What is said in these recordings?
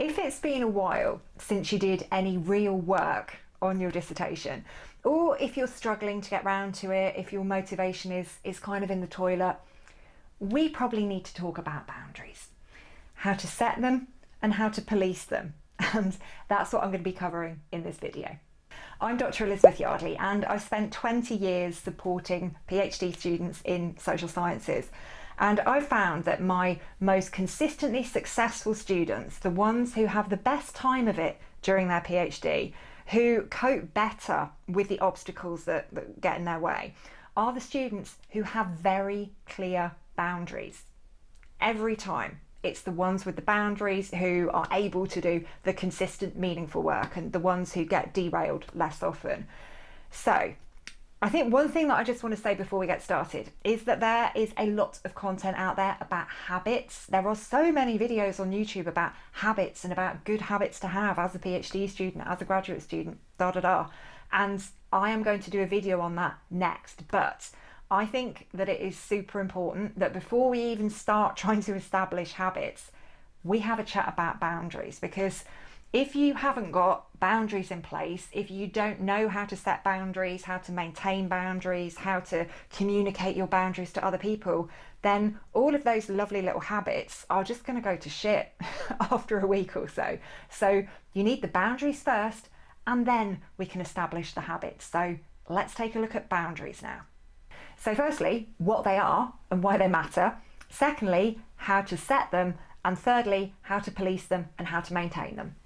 If it's been a while since you did any real work on your dissertation, or if you're struggling to get round to it, if your motivation is kind of in the toilet, we probably need to talk about boundaries, how to set them and how to police them. And that's what I'm going to be covering in this video. I'm Dr. Elizabeth Yardley, and I've spent 20 years supporting PhD students in social sciences. And I've found that my most consistently successful students, the ones who have the best time of it during their PhD, who cope better with the obstacles that get in their way, are the students who have very clear boundaries. Every time, it's the ones with the boundaries who are able to do the consistent, meaningful work, and the ones who get derailed less often. So, I think one thing that I just want to say before we get started is that there is a lot of content out there about habits. There are so many videos on YouTube about habits and about good habits to have as a PhD student, as a graduate student, And I am going to do a video on that next. But I think that it is super important that before we even start trying to establish habits, we have a chat about boundaries, because if you haven't got boundaries in place, if you don't know how to set boundaries, how to maintain boundaries, how to communicate your boundaries to other people, then all of those lovely little habits are just going to go to shit after a week or so. So you need the boundaries first, and then we can establish the habits. So let's take a look at boundaries now. So firstly, what they are and why they matter. Secondly, how to set them. And thirdly, how to police them and how to maintain them.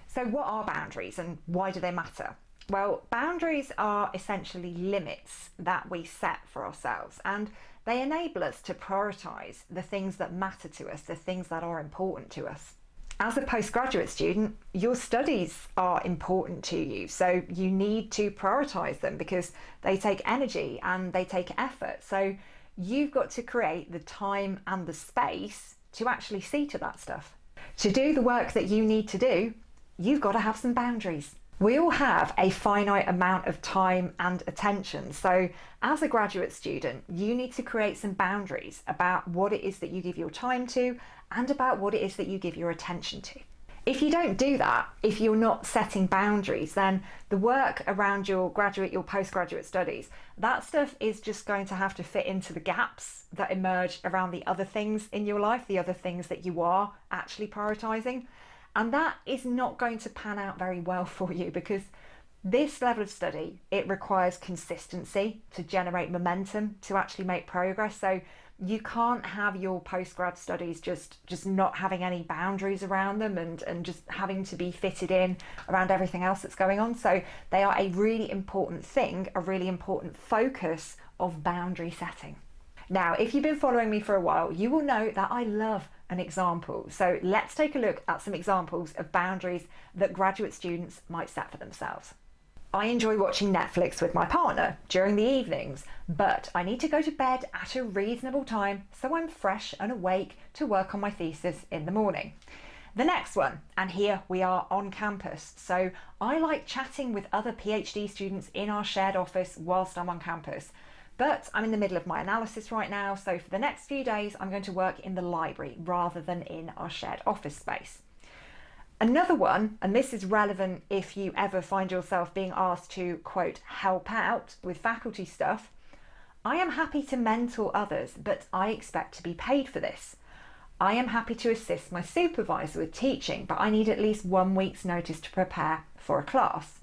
So what are boundaries and why do they matter? Well, boundaries are essentially limits that we set for ourselves, and they enable us to prioritise the things that matter to us, the things that are important to us. As a postgraduate student, your studies are important to you, so you need to prioritise them because they take energy and they take effort. So you've got to create the time and the space to actually see to that stuff. To do the work that you need to do, you've got to have some boundaries. We all have a finite amount of time and attention. So as a graduate student, you need to create some boundaries about what it is that you give your time to and about what it is that you give your attention to. If you don't do that, if you're not setting boundaries, then the work around your graduate, your postgraduate studies, that stuff is just going to have to fit into the gaps that emerge around the other things in your life, the other things that you are actually prioritising. And that is not going to pan out very well for you, because this level of study, it requires consistency to generate momentum, to actually make progress. So you can't have your postgrad studies just not having any boundaries around them and just having to be fitted in around everything else that's going on. So they are a really important thing, a really important focus of boundary setting. Now, if you've been following me for a while, you will know that I love an example. So let's take a look at some examples of boundaries that graduate students might set for themselves. I enjoy watching Netflix with my partner during the evenings, but I need to go to bed at a reasonable time so I'm fresh and awake to work on my thesis in the morning. The next one, and here we are on campus, so I like chatting with other PhD students in our shared office whilst I'm on campus. But I'm in the middle of my analysis right now, so for the next few days I'm going to work in the library rather than in our shared office space. Another one, and this is relevant if you ever find yourself being asked to, quote, help out with faculty stuff. I am happy to mentor others, but I expect to be paid for this. I am happy to assist my supervisor with teaching, but I need at least 1 week's notice to prepare for a class.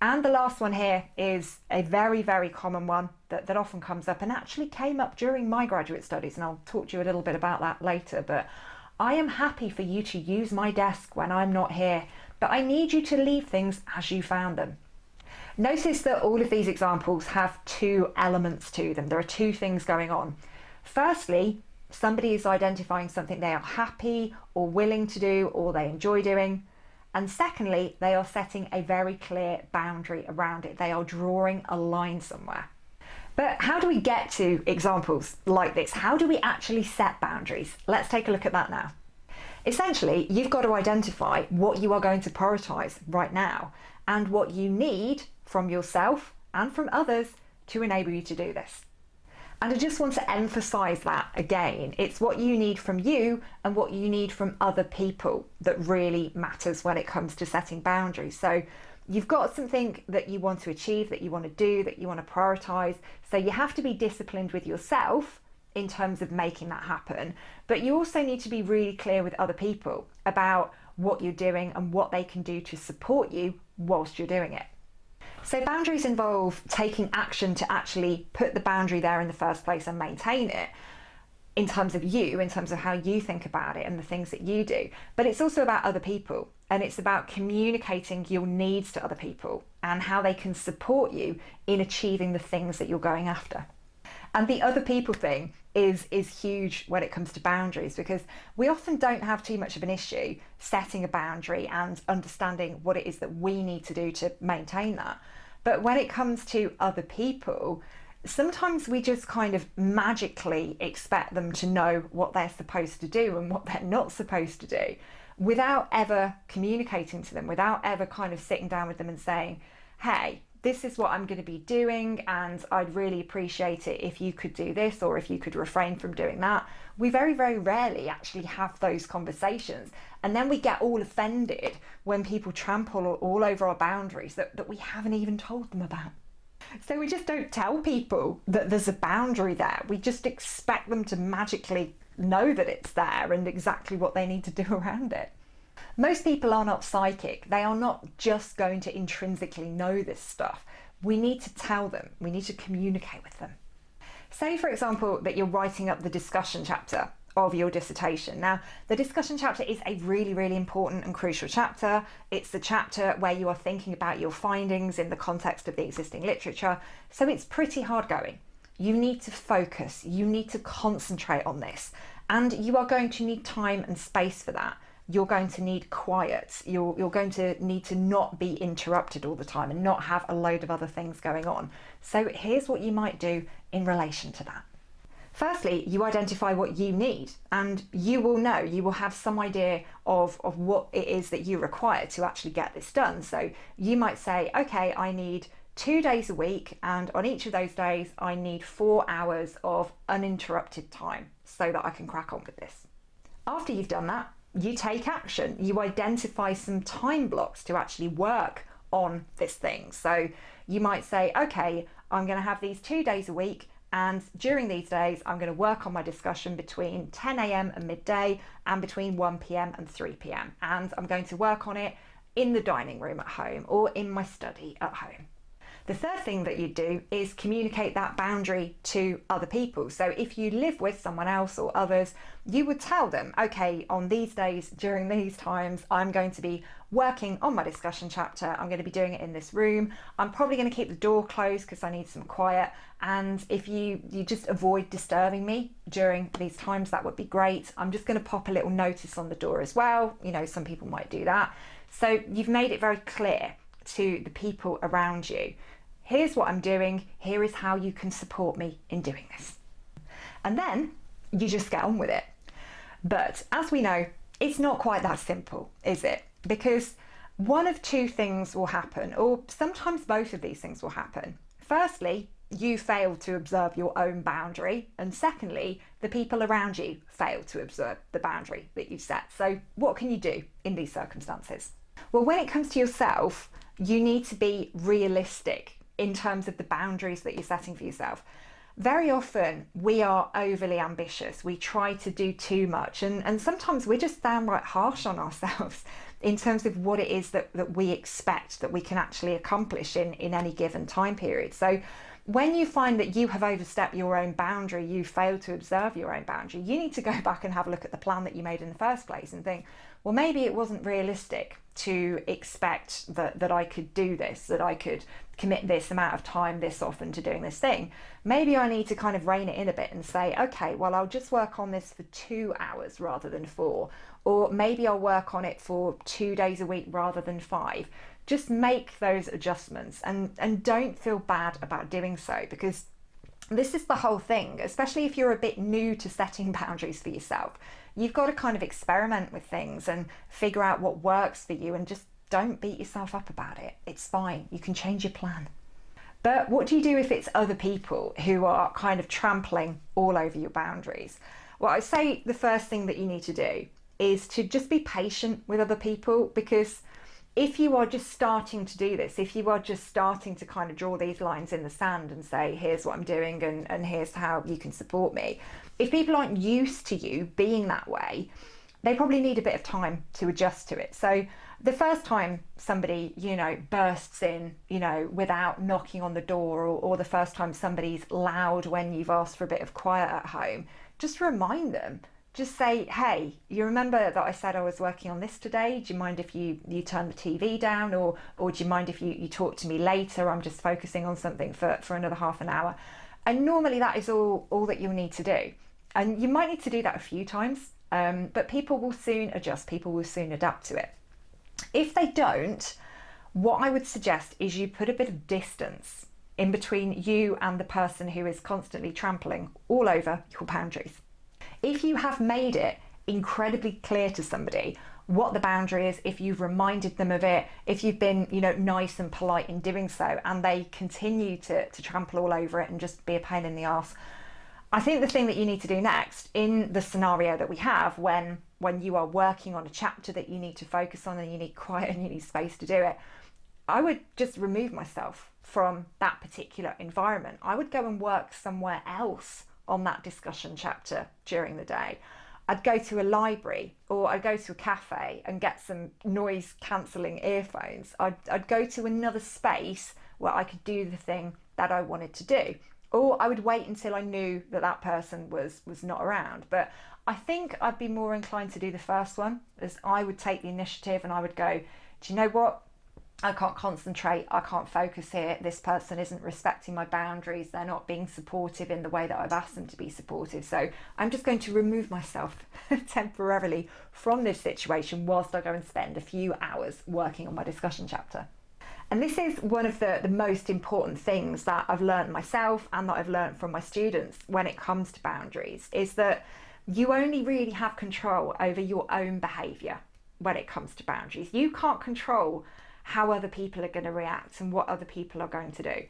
And the last one here is a very, very common one that often comes up and actually came up during my graduate studies, and I'll talk to you a little bit about that later, but I am happy for you to use my desk when I'm not here, but I need you to leave things as you found them. Notice that all of these examples have two elements to them. There are two things going on. Firstly, somebody is identifying something they are happy or willing to do or they enjoy doing. And secondly, they are setting a very clear boundary around it. They are drawing a line somewhere. But how do we get to examples like this? How do we actually set boundaries? Let's take a look at that now. Essentially, you've got to identify what you are going to prioritise right now and what you need from yourself and from others to enable you to do this. And I just want to emphasize that again. It's what you need from you and what you need from other people that really matters when it comes to setting boundaries. So you've got something that you want to achieve, that you want to do, that you want to prioritize. So you have to be disciplined with yourself in terms of making that happen. But you also need to be really clear with other people about what you're doing and what they can do to support you whilst you're doing it. So boundaries involve taking action to actually put the boundary there in the first place and maintain it in terms of you, in terms of how you think about it and the things that you do. But it's also about other people, and it's about communicating your needs to other people and how they can support you in achieving the things that you're going after. And the other people thing is huge when it comes to boundaries, because we often don't have too much of an issue setting a boundary and understanding what it is that we need to do to maintain that. But when it comes to other people, sometimes we just kind of magically expect them to know what they're supposed to do and what they're not supposed to do without ever communicating to them, without ever kind of sitting down with them and saying, hey, this is what I'm going to be doing, and I'd really appreciate it if you could do this, or if you could refrain from doing that. We very, very rarely actually have those conversations. And then we get all offended when people trample all over our boundaries that we haven't even told them about. So we just don't tell people that there's a boundary there. We just expect them to magically know that it's there and exactly what they need to do around it. Most people are not psychic. They are not just going to intrinsically know this stuff. We need to tell them. We need to communicate with them. Say, for example, that you're writing up the discussion chapter of your dissertation. Now, the discussion chapter is a really, really important and crucial chapter. It's the chapter where you are thinking about your findings in the context of the existing literature. So it's pretty hard going. You need to focus. You need to concentrate on this. And you are going to need time and space for that. You're going to need quiet. You're going to need to not be interrupted all the time and not have a load of other things going on. So here's what you might do in relation to that. Firstly, you identify what you need, and you will know, you will have some idea of what it is that you require to actually get this done. So you might say, okay, I need 2 days a week, and on each of those days, I need 4 hours of uninterrupted time so that I can crack on with this. After you've done that, you take action. You identify some time blocks to actually work on this thing. So you might say, okay, I'm going to have these 2 days a week, and during these days, I'm going to work on my discussion between 10 a.m. and midday and between 1 p.m. and 3 p.m. And I'm going to work on it in the dining room at home or in my study at home. The third thing that you do is communicate that boundary to other people. So if you live with someone else or others, you would tell them, okay, on these days, during these times, I'm going to be working on my discussion chapter. I'm going to be doing it in this room. I'm probably going to keep the door closed because I need some quiet. And if you just avoid disturbing me during these times, that would be great. I'm just going to pop a little notice on the door as well. You know, some people might do that. So you've made it very clear to the people around you. Here's what I'm doing. Here is how you can support me in doing this. And then you just get on with it. But as we know, it's not quite that simple, is it? Because one of two things will happen, or sometimes both of these things will happen. Firstly, you fail to observe your own boundary. And secondly, the people around you fail to observe the boundary that you've set. So what can you do in these circumstances? Well, when it comes to yourself, you need to be realistic in terms of the boundaries that you're setting for yourself. Very often we are overly ambitious. We try to do too much, and sometimes we're just downright harsh on ourselves in terms of what it is that we expect that we can actually accomplish in any given time period. So when you find that you have overstepped your own boundary, you failed to observe your own boundary, you need to go back and have a look at the plan that you made in the first place and think, well, maybe it wasn't realistic to expect that I could do this, that I could commit this amount of time this often to doing this thing. Maybe I need to kind of rein it in a bit and say, okay, well, I'll just work on this for 2 hours rather than 4. Or maybe I'll work on it for 2 days a week rather than 5. Just make those adjustments and don't feel bad about doing so, because this is the whole thing, especially if you're a bit new to setting boundaries for yourself. You've got to kind of experiment with things and figure out what works for you, and just don't beat yourself up about it. It's fine. You can change your plan. But what do you do if it's other people who are kind of trampling all over your boundaries? Well, I say the first thing that you need to do is to just be patient with other people, because if you are just starting to do this, if you are just starting to kind of draw these lines in the sand and say, here's what I'm doing and here's how you can support me, if people aren't used to you being that way, they probably need a bit of time to adjust to it. So the first time somebody, bursts in, without knocking on the door, or the first time somebody's loud when you've asked for a bit of quiet at home, just remind them. Just say, hey, you remember that I said I was working on this today? Do you mind if you turn the TV down? Or do you mind if you talk to me later? I'm just focusing on something for another half an hour. And normally that is all that you'll need to do. And you might need to do that a few times, but people will soon adjust. People will soon adapt to it. If they don't, what I would suggest is you put a bit of distance in between you and the person who is constantly trampling all over your boundaries. If you have made it incredibly clear to somebody what the boundary is, if you've reminded them of it, if you've been, nice and polite in doing so, and they continue to trample all over it and just be a pain in the arse, I think the thing that you need to do next, in the scenario that we have, when you are working on a chapter that you need to focus on and you need quiet and you need space to do it, I would just remove myself from that particular environment. I would go and work somewhere else on that discussion chapter during the day. I'd go to a library, or I'd go to a cafe and get some noise cancelling earphones. I'd go to another space where I could do the thing that I wanted to do. Or I would wait until I knew that person was not around. But I think I'd be more inclined to do the first one, as I would take the initiative and I would go, do you know what? I can't concentrate, I can't focus here, this person isn't respecting my boundaries, they're not being supportive in the way that I've asked them to be supportive. So I'm just going to remove myself temporarily from this situation whilst I go and spend a few hours working on my discussion chapter. And this is one of the most important things that I've learned myself and that I've learned from my students when it comes to boundaries, is that you only really have control over your own behaviour when it comes to boundaries. You can't control how other people are going to react and what other people are going to do.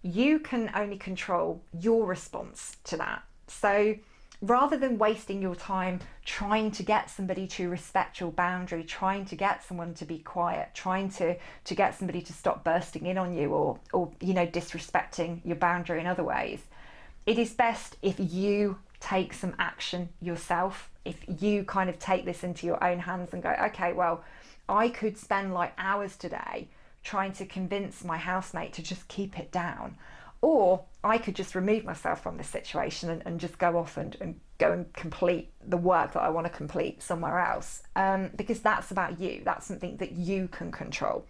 You can only control your response to that. So rather than wasting your time trying to get somebody to respect your boundary, trying to get someone to be quiet, trying to get somebody to stop bursting in on you, or disrespecting your boundary in other ways, it is best if you take some action yourself. If you kind of take this into your own hands and go, okay, well, I could spend like hours today trying to convince my housemate to just keep it down. Or I could just remove myself from this situation and just go off and go and complete the work that I want to complete somewhere else. Because that's about you. That's something that you can control.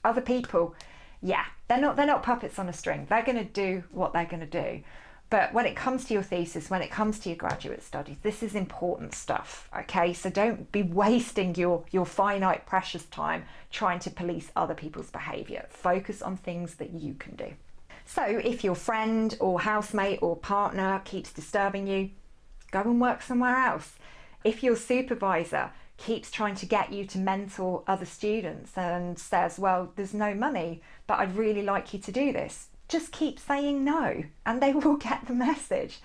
Other people, yeah, they're not puppets on a string. They're going to do what they're going to do. But when it comes to your thesis, when it comes to your graduate studies, this is important stuff, okay? So don't be wasting your finite, precious time trying to police other people's behaviour. Focus on things that you can do. So if your friend or housemate or partner keeps disturbing you, go and work somewhere else. If your supervisor keeps trying to get you to mentor other students and says, well, there's no money, but I'd really like you to do this, just keep saying no and they will get the message.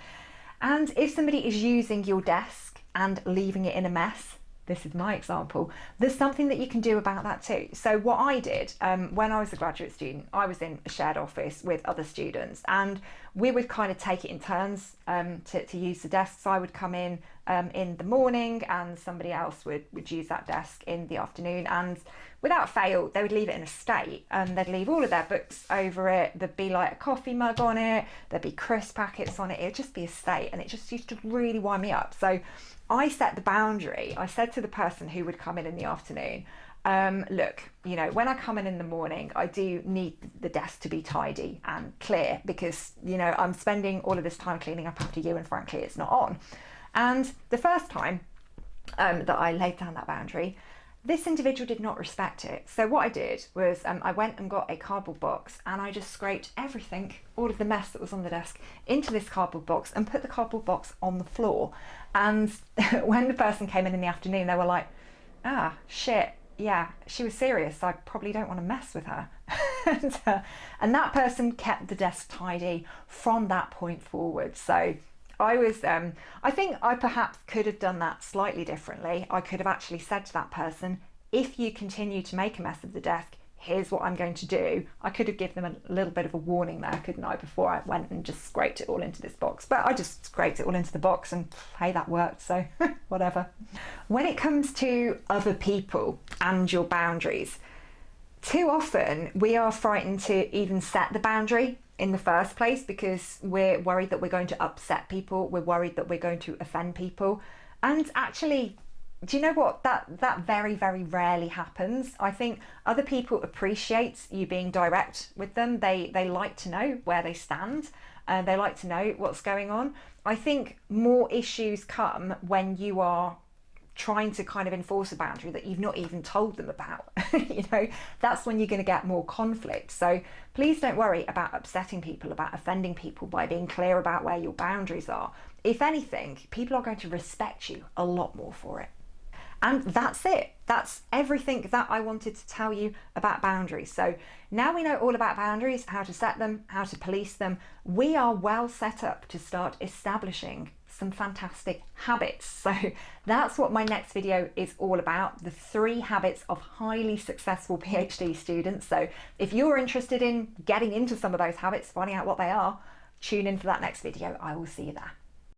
And if somebody is using your desk and leaving it in a mess, this is my example, there's something that you can do about that too. So what I did when I was a graduate student, I was in a shared office with other students and we would kind of take it in turns to use the desks. I would come in the morning and somebody else would use that desk in the afternoon, and without fail they would leave it in a state and they'd leave all of their books over it. There'd be like a coffee mug on it, there'd be crisp packets on it, it'd just be a state, and it just used to really wind me up. So I set the boundary. I said to the person who would come in the afternoon, look, when I come in the morning, I do need the desk to be tidy and clear because, I'm spending all of this time cleaning up after you and frankly, it's not on. And the first time that I laid down that boundary, this individual did not respect it. So what I did was I went and got a cardboard box and I just scraped everything, all of the mess that was on the desk, into this cardboard box and put the cardboard box on the floor. And when the person came in the afternoon, they were like, shit, yeah, she was serious. I probably don't want to mess with her. And that person kept the desk tidy from that point forward. So I think I perhaps could have done that slightly differently. I could have actually said to that person, if you continue to make a mess of the desk, here's what I'm going to do. I could have given them a little bit of a warning there, couldn't I, before I went and just scraped it all into this box. But I just scraped it all into the box and hey, that worked, so whatever. When it comes to other people and your boundaries, too often we are frightened to even set the boundary in the first place because we're worried that we're going to upset people, we're worried that we're going to offend people. And actually, do you know what? That very, very rarely happens. I think other people appreciate you being direct with them. They like to know where they stand. They like to know what's going on. I think more issues come when you are trying to kind of enforce a boundary that you've not even told them about. That's when you're going to get more conflict. So please don't worry about upsetting people, about offending people by being clear about where your boundaries are. If anything, people are going to respect you a lot more for it. And that's it. That's everything that I wanted to tell you about boundaries. So now we know all about boundaries, how to set them, how to police them. We are well set up to start establishing some fantastic habits. So that's what my next video is all about, the 3 habits of highly successful PhD students. So if you're interested in getting into some of those habits, finding out what they are, tune in for that next video. I will see you there.